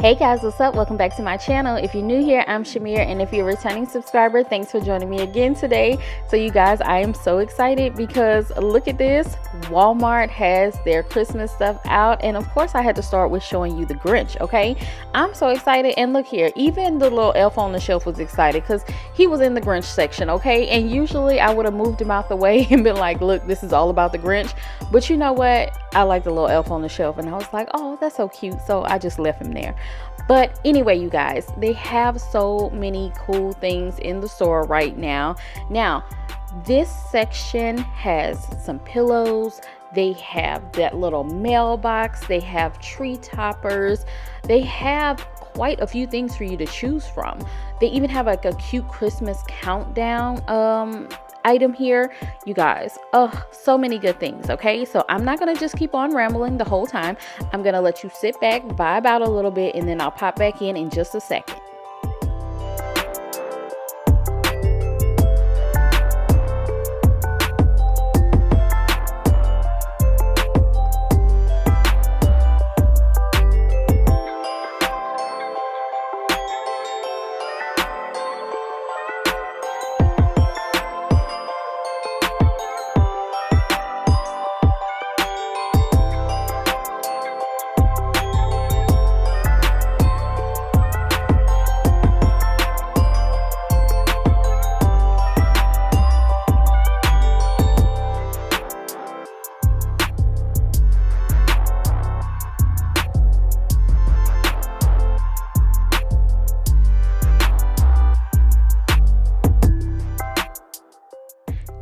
Hey guys, what's up? Welcome back to my channel. If you're new here, I'm Shamir, and if you're a returning subscriber, thanks for joining me again today. So you guys, I am so excited because look at this. Walmart has their Christmas stuff out, and of course I had to start with showing you the Grinch, okay? I'm so excited, and look here, even the little elf on the shelf was excited because he was in the Grinch section, okay? And usually I would have moved him out the way and been like, look, this is all about the Grinch. But you know what? I like the little elf on the shelf, and I was like, oh, that's so cute. So I just left him there. But anyway, you guys, they have so many cool things in the store right now. Now, this section has some pillows. They have that little mailbox. They have tree toppers. They have quite a few things for you to choose from. They even have like a cute Christmas countdown item here. You guys, so many good things. Okay, so I'm not gonna just keep on rambling the whole time. I'm gonna let you sit back, vibe out a little bit, and then I'll pop back in just a second.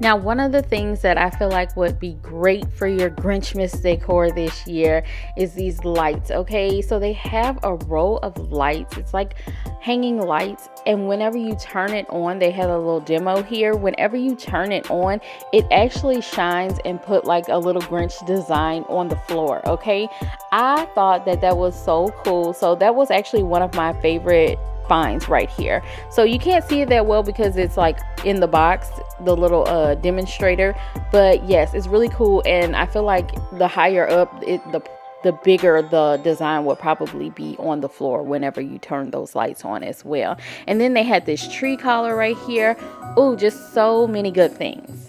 Now, one of the things that I feel like would be great for your Grinchmas decor this year is these lights, okay? So they have a row of lights. It's like hanging lights, and whenever you turn it on, they have a little demo here. Whenever you turn it on, it actually shines and put like a little Grinch design on the floor, okay? I thought that that was so cool. So that was actually one of my favorite finds right here. So you can't see it that well because it's like in the box, the little demonstrator, but yes, it's really cool. And I feel like the higher up the bigger the design will probably be on the floor whenever you turn those lights on as well. And then they had this tree collar right here. Oh, just so many good things.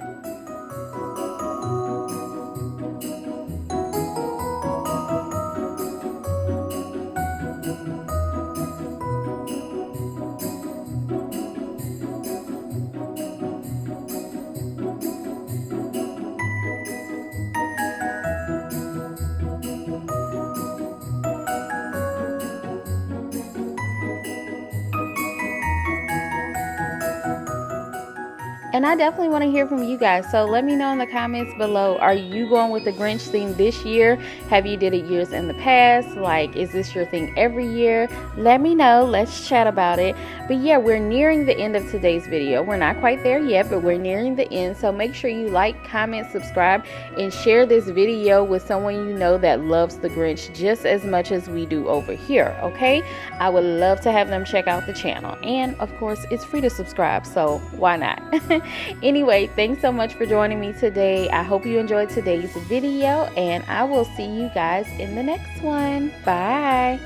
And I definitely want to hear from you guys. So let me know in the comments below. Are you going with the Grinch theme this year? Have you did it years in the past? Like, is this your thing every year? Let me know. Let's chat about it. But yeah, we're nearing the end of today's video. We're not quite there yet, but we're nearing the end. So make sure you like, comment, subscribe, and share this video with someone you know that loves the Grinch just as much as we do over here, okay? I would love to have them check out the channel. And of course, it's free to subscribe, so why not? Anyway, thanks so much for joining me today. I hope you enjoyed today's video, and I will see you guys in the next one. Bye.